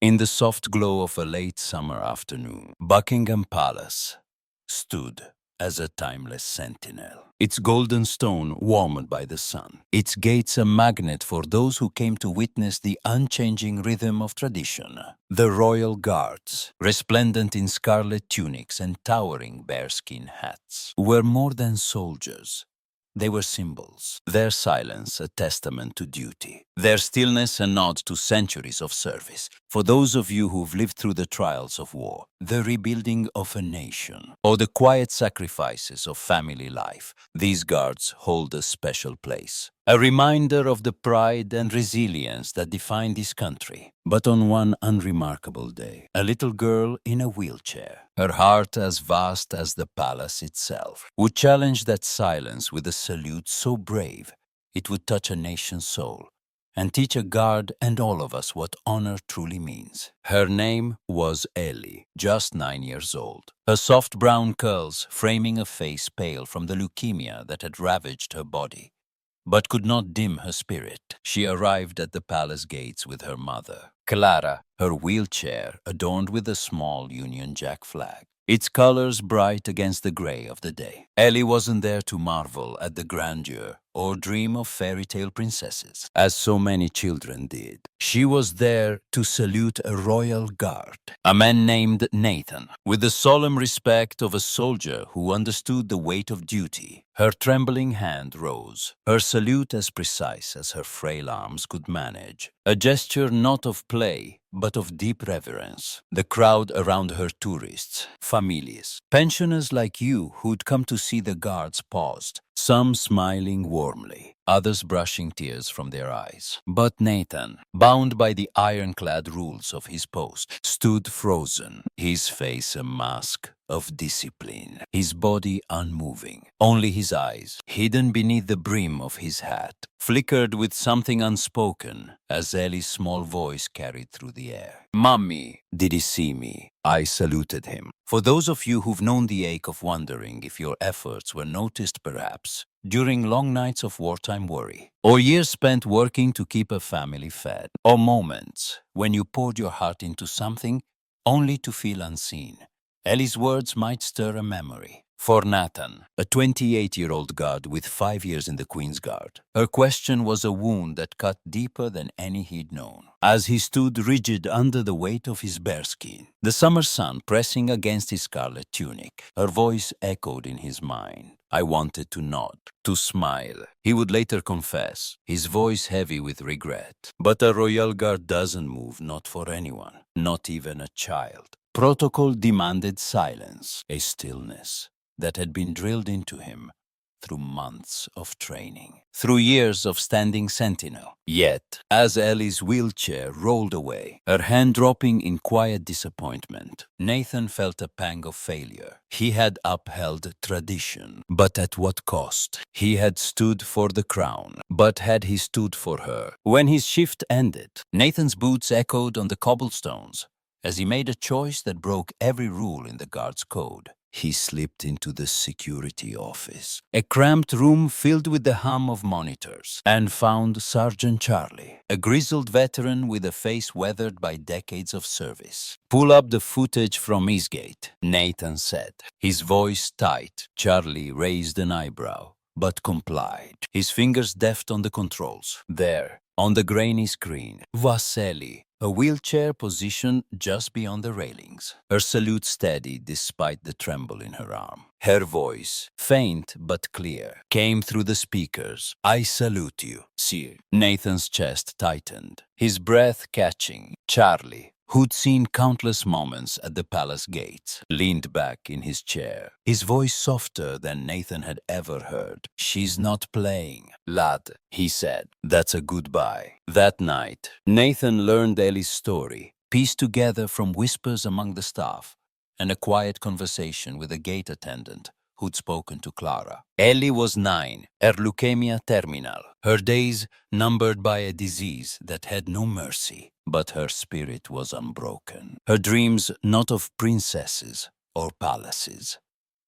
In the soft glow of a late summer afternoon, Buckingham Palace stood as a timeless sentinel, its golden stone warmed by the sun, its gates a magnet for those who came to witness the unchanging rhythm of tradition. The royal guards, resplendent in scarlet tunics and towering bearskin hats, were more than soldiers. They were symbols, their silence a testament to duty, their stillness a nod to centuries of service. For those of you who've lived through the trials of war, the rebuilding of a nation, or the quiet sacrifices of family life, these guards hold a special place. A reminder of the pride and resilience that define this country. But on one unremarkable day, a little girl in a wheelchair, her heart as vast as the palace itself, would challenge that silence with a salute so brave it would touch a nation's soul and teach a guard and all of us what honor truly means. Her name was Ellie, just 9 years old. Her soft brown curls framing a face pale from the leukemia that had ravaged her body, but could not dim her spirit. She arrived at the palace gates with her mother, Clara, her wheelchair adorned with a small Union Jack flag, its colors bright against the gray of the day. Ellie wasn't there to marvel at the grandeur or dream of fairy tale princesses, as so many children did. She was there to salute a royal guard, a man named Nathan, with the solemn respect of a soldier who understood the weight of duty. Her trembling hand rose, her salute as precise as her frail arms could manage, a gesture not of play, but of deep reverence. The crowd around her, tourists, families, pensioners like you who'd come to see the guards, paused, some smiling warmly, others brushing tears from their eyes. But Nathan, bound by the ironclad rules of his post, stood frozen, his face a mask of discipline, his body unmoving. Only his eyes, hidden beneath the brim of his hat, flickered with something unspoken as Ellie's small voice carried through the air. "Mummy, did he see me?" I saluted him. For those of you who've known the ache of wondering if your efforts were noticed perhaps during long nights of wartime worry, or years spent working to keep a family fed, or moments when you poured your heart into something only to feel unseen, Ellie's words might stir a memory. For Nathan, a 28-year-old guard with 5 years in the Queen's Guard, her question was a wound that cut deeper than any he'd known. As he stood rigid under the weight of his bearskin, the summer sun pressing against his scarlet tunic, her voice echoed in his mind. I wanted to nod, to smile. He would later confess, his voice heavy with regret. But a royal guard doesn't move, not for anyone, not even a child. Protocol demanded silence, a stillness that had been drilled into him through months of training, through years of standing sentinel. Yet, as Ellie's wheelchair rolled away, her hand dropping in quiet disappointment, Nathan felt a pang of failure. He had upheld tradition, but at what cost? He had stood for the crown, but had he stood for her? When his shift ended, Nathan's boots echoed on the cobblestones as he made a choice that broke every rule in the guard's code. He slipped into the security office, a cramped room filled with the hum of monitors, and found Sergeant Charlie, a grizzled veteran with a face weathered by decades of service. "Pull up the footage from Eastgate," Nathan said, his voice tight. Charlie raised an eyebrow, but complied, his fingers deft on the controls. There, on the grainy screen, was Ellie, a wheelchair positioned just beyond the railings, her salute steady despite the tremble in her arm. Her voice, faint but clear, came through the speakers. "I salute you, sir." Nathan's chest tightened, his breath catching. Charlie, who'd seen countless moments at the palace gates, leaned back in his chair, his voice softer than Nathan had ever heard. "She's not playing, lad," he said. "That's a goodbye." That night, Nathan learned Ellie's story, pieced together from whispers among the staff and a quiet conversation with a gate attendant who'd spoken to Clara. Ellie was 9, her leukemia terminal, her days numbered by a disease that had no mercy. But her spirit was unbroken. Her dreams not of princesses or palaces,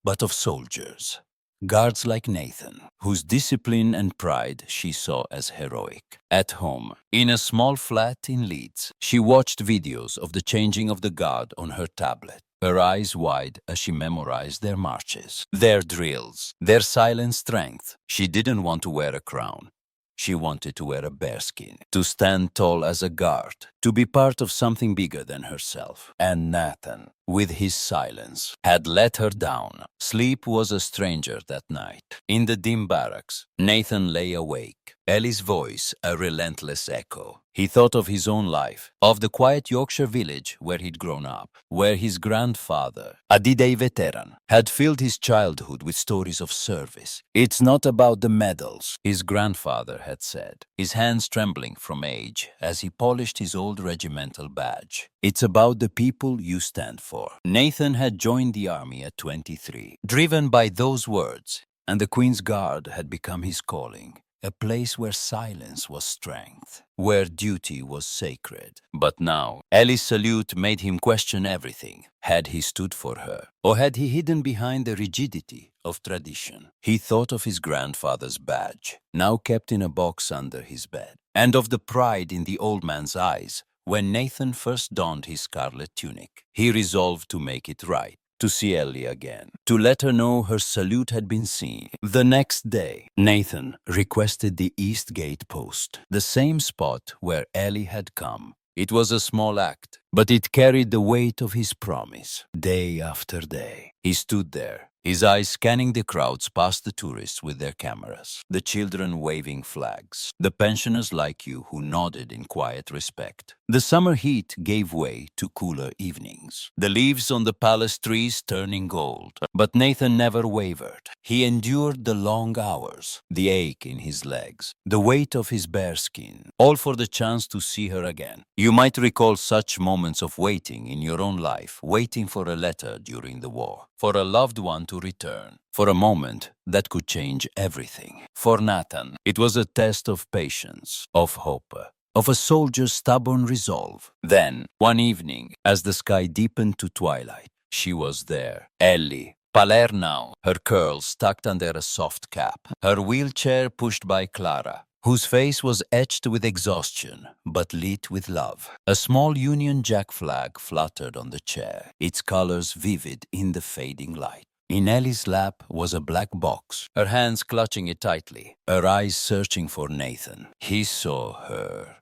but of soldiers, Guards like Nathan, whose discipline and pride she saw as heroic. At home, in a small flat in Leeds, she watched videos of the changing of the guard on her tablet, her eyes wide as she memorized their marches, their drills, their silent strength. She didn't want to wear a crown. She wanted to wear a bearskin, to stand tall as a guard, to be part of something bigger than herself. And Nathan, with his silence, had let her down. Sleep was a stranger that night. In the dim barracks, Nathan lay awake, Ellie's voice a relentless echo. He thought of his own life, of the quiet Yorkshire village where he'd grown up, where his grandfather, a D-Day veteran, had filled his childhood with stories of service. "It's not about the medals," his grandfather had said, his hands trembling from age as he polished his old regimental badge. "It's about the people you stand for." Nathan had joined the army at 23, driven by those words, and the Queen's Guard had become his calling. A place where silence was strength, where duty was sacred. But now, Ellie's salute made him question everything. Had he stood for her, or had he hidden behind the rigidity of tradition? He thought of his grandfather's badge, now kept in a box under his bed, and of the pride in the old man's eyes when Nathan first donned his scarlet tunic. He resolved to make it right, to see Ellie again, to let her know her salute had been seen. The next day, Nathan requested the East Gate post, the same spot where Ellie had come. It was a small act, but it carried the weight of his promise. Day after day, he stood there, his eyes scanning the crowds past the tourists with their cameras, the children waving flags, the pensioners like you who nodded in quiet respect. The summer heat gave way to cooler evenings, the leaves on the palace trees turning gold. But Nathan never wavered. He endured the long hours, the ache in his legs, the weight of his bare skin, all for the chance to see her again. You might recall such moments of waiting in your own life, waiting for a letter during the war, for a loved one to return, for a moment that could change everything. For Nathan, it was a test of patience, of hope, of a soldier's stubborn resolve. Then, one evening, as the sky deepened to twilight, she was there, Ellie, pale now, her curls tucked under a soft cap, her wheelchair pushed by Clara, whose face was etched with exhaustion, but lit with love. A small Union Jack flag fluttered on the chair, its colors vivid in the fading light. In Ellie's lap was a black box, her hands clutching it tightly, her eyes searching for Nathan. He saw her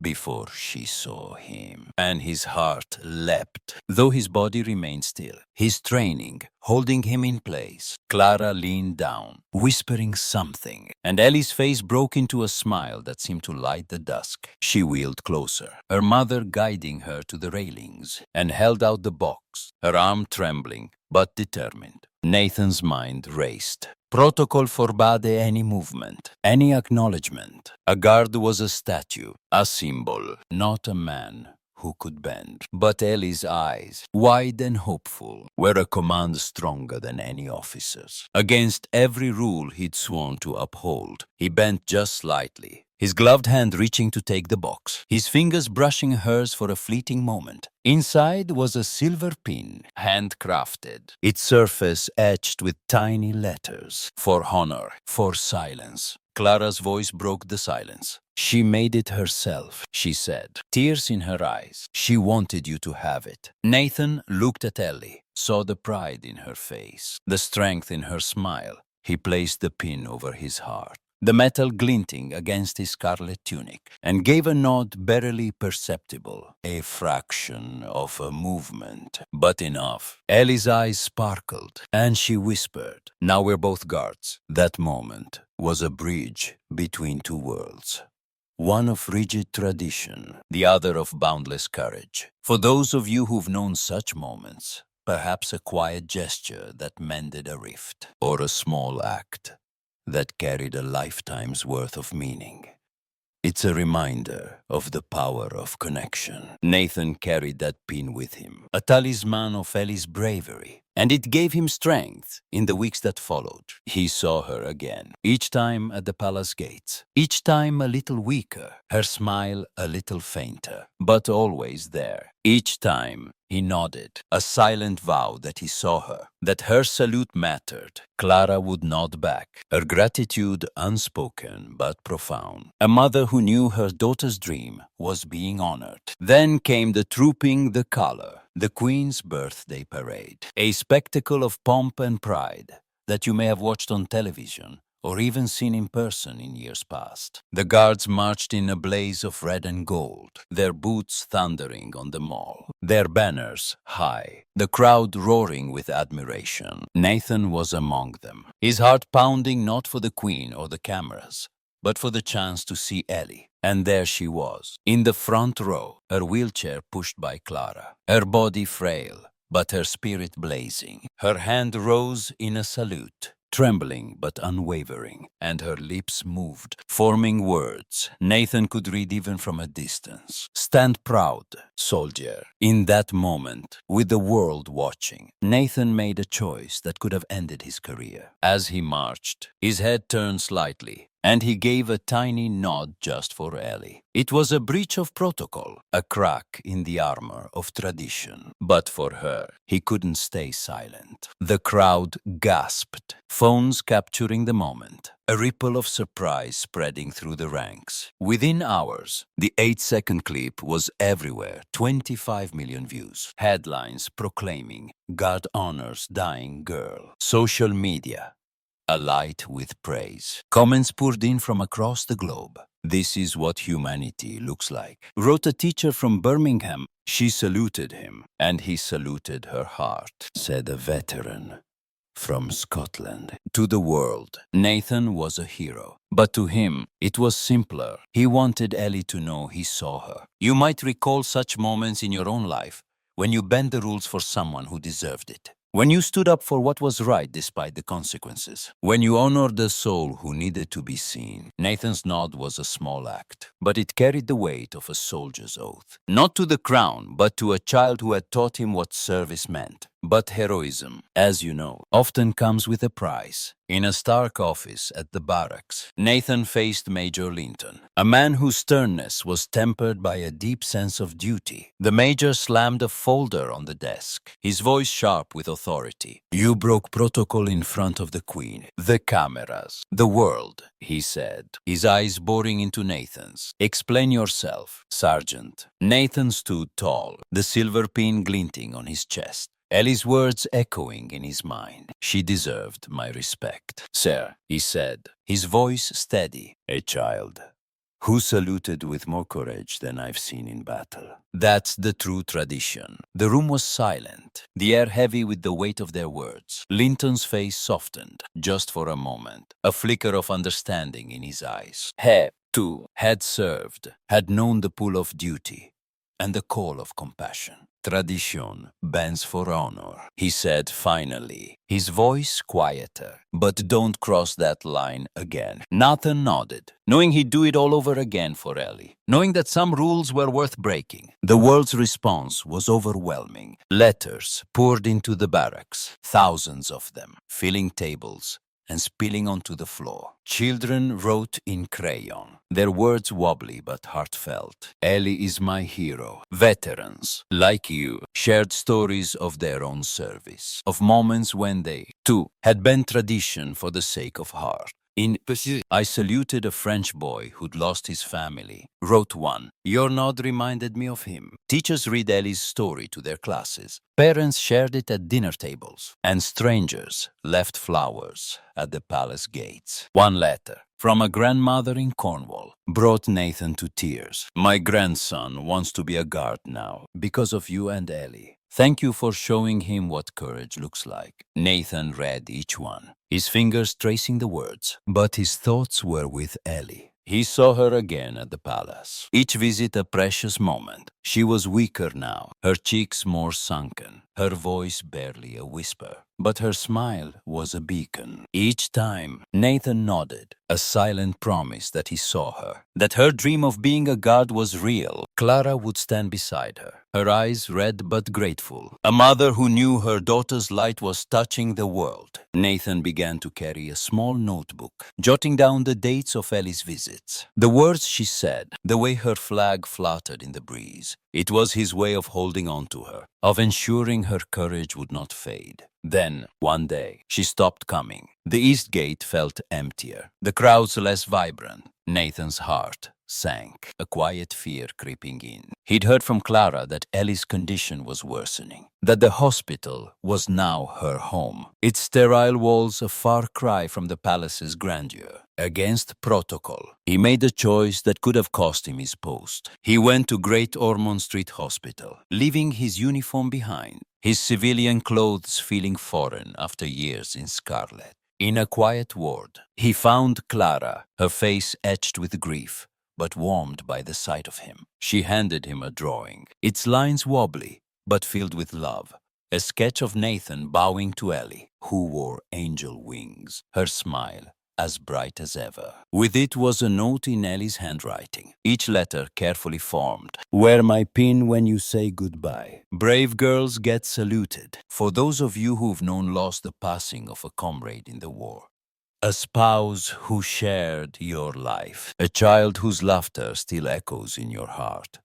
before she saw him, and his heart leapt, though his body remained still, his training holding him in place. Clara leaned down, whispering something, and Ellie's face broke into a smile that seemed to light the dusk. She wheeled closer, her mother guiding her to the railings, and held out the box, her arm trembling but determined. Nathan's mind raced. Protocol forbade any movement, any acknowledgement. A guard was a statue, a symbol, not a man who could bend. But Ellie's eyes, wide and hopeful, were a command stronger than any officer's. Against every rule he'd sworn to uphold, he bent just slightly, his gloved hand reaching to take the box, his fingers brushing hers for a fleeting moment. Inside was a silver pin, handcrafted, its surface etched with tiny letters. For honor, for silence. Clara's voice broke the silence. "She made it herself," she said, tears in her eyes. "She wanted you to have it." Nathan looked at Ellie, saw the pride in her face, the strength in her smile. He placed the pin over his heart, the metal glinting against his scarlet tunic, and gave a nod barely perceptible, a fraction of a movement, but enough. Ellie's eyes sparkled, and she whispered, "Now we're both guards." That moment was a bridge between two worlds. One of rigid tradition, the other of boundless courage. For those of you who've known such moments, perhaps a quiet gesture that mended a rift, or a small act that carried a lifetime's worth of meaning. It's a reminder of the power of connection. Nathan carried that pin with him, a talisman of Ellie's bravery, and it gave him strength in the weeks that followed. He saw her again, each time at the palace gates, each time a little weaker, her smile a little fainter, but always there. Each time he nodded, a silent vow that he saw her, that her salute mattered. Clara would nod back, her gratitude unspoken but profound. A mother who knew her daughter's dream was being honored. Then came the trooping, the color, the Queen's birthday parade, a spectacle of pomp and pride that you may have watched on television or even seen in person in years past. The guards marched in a blaze of red and gold, their boots thundering on the mall, their banners high, the crowd roaring with admiration. Nathan was among them, his heart pounding not for the Queen or the cameras, but for the chance to see Ellie. And there she was, in the front row, her wheelchair pushed by Clara, her body frail, but her spirit blazing. Her hand rose in a salute, trembling but unwavering, and her lips moved, forming words Nathan could read even from a distance. Stand proud, soldier. In that moment, with the world watching, Nathan made a choice that could have ended his career. As he marched, his head turned slightly, and he gave a tiny nod just for Ellie. It was a breach of protocol, a crack in the armor of tradition. But for her, he couldn't stay silent. The crowd gasped, phones capturing the moment, a ripple of surprise spreading through the ranks. Within hours, the 8-second clip was everywhere, 25 million views. Headlines proclaiming, God honors dying girl. Social media alight with praise. Comments poured in from across the globe. This is what humanity looks like, wrote a teacher from Birmingham. She saluted him, and he saluted her heart, said a veteran from Scotland. To the world, Nathan was a hero. But to him, it was simpler. He wanted Ellie to know he saw her. You might recall such moments in your own life when you bent the rules for someone who deserved it. When you stood up for what was right despite the consequences. When you honored the soul who needed to be seen. Nathan's nod was a small act, but it carried the weight of a soldier's oath. Not to the crown, but to a child who had taught him what service meant. But heroism, as you know, often comes with a price. In a stark office at the barracks, Nathan faced Major Linton, a man whose sternness was tempered by a deep sense of duty. The major slammed a folder on the desk, his voice sharp with authority. You broke protocol in front of the Queen, the cameras, the world, he said, his eyes boring into Nathan's. Explain yourself, Sergeant. Nathan stood tall, the silver pin glinting on his chest. Ellie's words echoing in his mind. She deserved my respect. Sir, he said, his voice steady. A child who saluted with more courage than I've seen in battle. That's the true tradition. The room was silent, the air heavy with the weight of their words. Linton's face softened, just for a moment, a flicker of understanding in his eyes. He, too, had served, had known the pull of duty and the call of compassion. Tradition bends for honor, he said finally, his voice quieter. But don't cross that line again. Nathan nodded, knowing he'd do it all over again for Ellie, knowing that some rules were worth breaking. The world's response was overwhelming. Letters poured into the barracks, thousands of them, filling tables and spilling onto the floor. Children wrote in crayon, their words wobbly but heartfelt. Ellie is my hero. Veterans, like you, shared stories of their own service, of moments when they, too, had bent tradition for the sake of heart. In I saluted a French boy who'd lost his family, wrote one. Your nod reminded me of him. Teachers read Ellie's story to their classes. Parents shared it at dinner tables, and strangers left flowers at the palace gates. One letter from a grandmother in Cornwall brought Nathan to tears. My grandson wants to be a guard now because of you and Ellie. Thank you for showing him what courage looks like. Nathan read each one, his fingers tracing the words, but his thoughts were with Ellie. He saw her again at the palace, each visit a precious moment, She was weaker now, her cheeks more sunken, her voice barely a whisper. But her smile was a beacon. Each time, Nathan nodded, a silent promise that he saw her, that her dream of being a god was real. Clara would stand beside her, her eyes red but grateful, a mother who knew her daughter's light was touching the world. Nathan began to carry a small notebook, jotting down the dates of Ellie's visits, the words she said, the way her flag fluttered in the breeze. It was his way of holding on to her, of ensuring her courage would not fade. Then, one day, she stopped coming. The east gate felt emptier, the crowds less vibrant. Nathan's heart sank, a quiet fear creeping in. He'd heard from Clara that Ellie's condition was worsening, that the hospital was now her home, its sterile walls a far cry from the palace's grandeur. Against protocol, he made a choice that could have cost him his post. He went to Great Ormond Street Hospital, leaving his uniform behind, his civilian clothes feeling foreign after years in scarlet. In a quiet ward, he found Clara, her face etched with grief, but warmed by the sight of him. She handed him a drawing, its lines wobbly, but filled with love. A sketch of Nathan bowing to Ellie, who wore angel wings, her smile as bright as ever. With it was a note in Ellie's handwriting, each letter carefully formed. Wear my pin when you say goodbye. Brave girls get saluted. For those of you who've known lost the passing of a comrade in the war. A spouse who shared your life. A child whose laughter still echoes in your heart.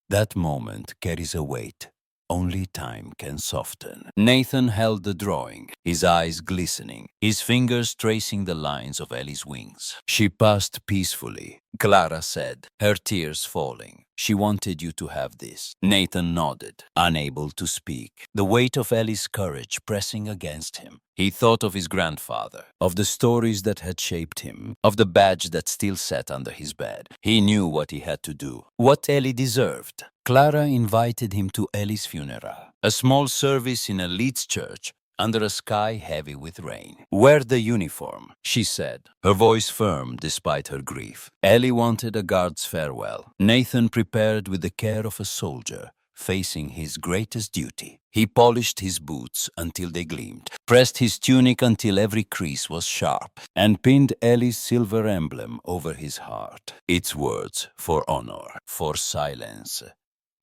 That moment carries a weight only time can soften. Nathan held the drawing, his eyes glistening, his fingers tracing the lines of Ellie's wings. She passed peacefully, Clara said, her tears falling. She wanted you to have this. Nathan nodded, unable to speak, the weight of Ellie's courage pressing against him. He thought of his grandfather, of the stories that had shaped him, of the badge that still sat under his bed. He knew what he had to do, what Ellie deserved. Clara invited him to Ellie's funeral, a small service in a Leeds church under a sky heavy with rain. Wear the uniform, she said, her voice firm despite her grief. Ellie wanted a guard's farewell. Nathan prepared with the care of a soldier, facing his greatest duty. He polished his boots until they gleamed, pressed his tunic until every crease was sharp, and pinned Ellie's silver emblem over his heart. Its words, for honor, for silence,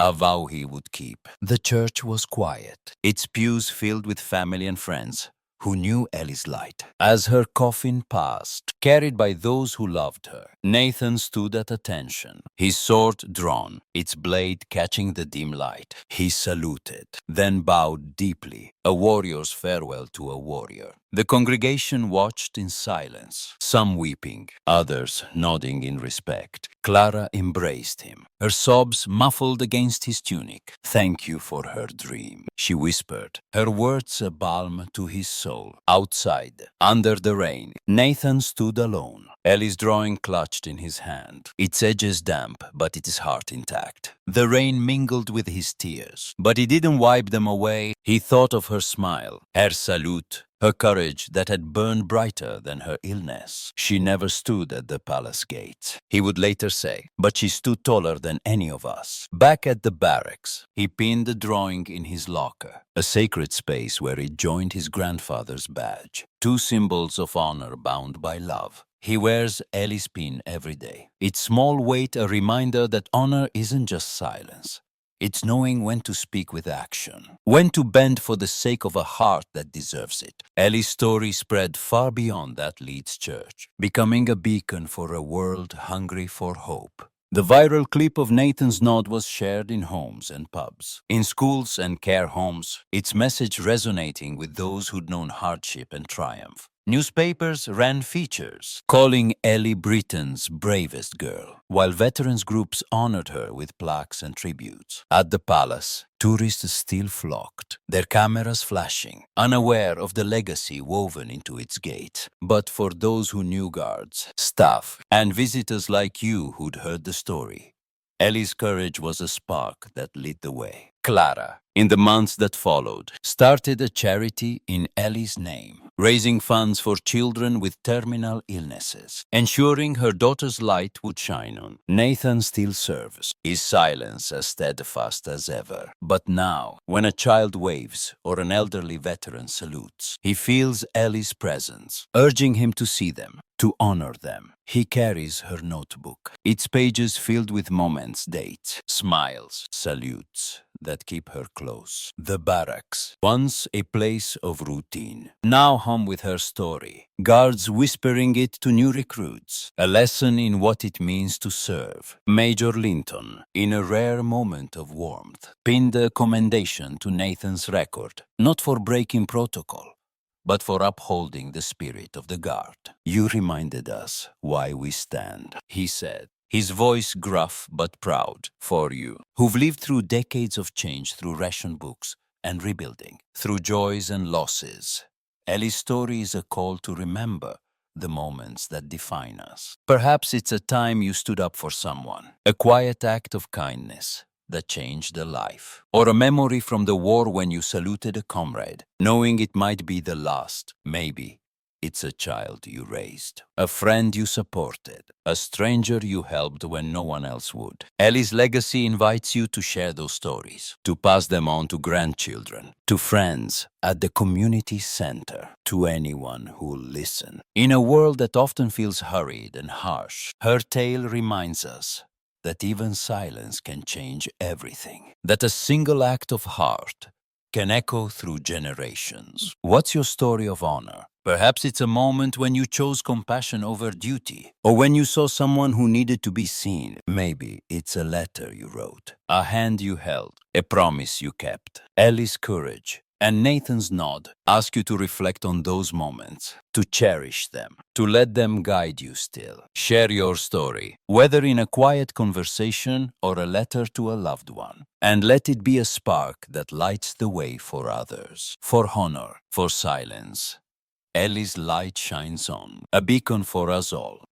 a vow he would keep. The church was quiet, its pews filled with family and friends who knew Ellie's light. As her coffin passed, carried by those who loved her, Nathan stood at attention, his sword drawn, its blade catching the dim light. He saluted, then bowed deeply, a warrior's farewell to a warrior. The congregation watched in silence, some weeping, others nodding in respect. Clara embraced him, her sobs muffled against his tunic. Thank you for her dream, she whispered, her words a balm to his soul. Outside, under the rain, Nathan stood alone, Ellie's drawing clutched in his hand, its edges damp, but its heart intact. The rain mingled with his tears, but he didn't wipe them away. He thought of her smile, her salute, her courage that had burned brighter than her illness. She never stood at the palace gates, he would later say, but she stood taller than any of us. Back at the barracks, he pinned the drawing in his locker, a sacred space where it joined his grandfather's badge, two symbols of honor bound by love. He wears Ellie's pin every day, its small weight a reminder that honor isn't just silence. It's knowing when to speak with action, when to bend for the sake of a heart that deserves it. Ellie's story spread far beyond that Leeds church, becoming a beacon for a world hungry for hope. The viral clip of Nathan's nod was shared in homes and pubs, in schools and care homes, its message resonating with those who'd known hardship and triumph. Newspapers ran features, calling Ellie Britain's bravest girl, while veterans groups honored her with plaques and tributes. At the palace, tourists still flocked, their cameras flashing, unaware of the legacy woven into its gates. But for those who knew guards, staff, and visitors like you who'd heard the story, Ellie's courage was a spark that lit the way. Clara, in the months that followed, started a charity in Ellie's name, raising funds for children with terminal illnesses, ensuring her daughter's light would shine on. Nathan still serves, his silence as steadfast as ever. But now, when a child waves or an elderly veteran salutes, he feels Ellie's presence, urging him to see them, to honor them. He carries her notebook, its pages filled with moments, dates, smiles, salutes that keep her close. The barracks, once a place of routine, now home with her story, guards whispering it to new recruits, a lesson in what it means to serve. Major Linton, in a rare moment of warmth, pinned a commendation to Nathan's record, not for breaking protocol, but for upholding the spirit of the guard. You reminded us why we stand, he said, his voice gruff but proud. For you, who've lived through decades of change through ration books and rebuilding, through joys and losses. Ellie's story is a call to remember the moments that define us. Perhaps it's a time you stood up for someone, a quiet act of kindness that changed a life, or a memory from the war when you saluted a comrade, knowing it might be the last. Maybe it's a child you raised, a friend you supported, a stranger you helped when no one else would. Ellie's legacy invites you to share those stories, to pass them on to grandchildren, to friends, at the community center, to anyone who'll listen. In a world that often feels hurried and harsh, her tale reminds us that even silence can change everything, that a single act of heart can echo through generations. What's your story of honor? Perhaps it's a moment when you chose compassion over duty, or when you saw someone who needed to be seen. Maybe it's a letter you wrote, a hand you held, a promise you kept. Ellie's courage and Nathan's nod ask you to reflect on those moments, to cherish them, to let them guide you still. Share your story, whether in a quiet conversation or a letter to a loved one, and let it be a spark that lights the way for others, for honor, for silence. Ellie's light shines on, a beacon for us all.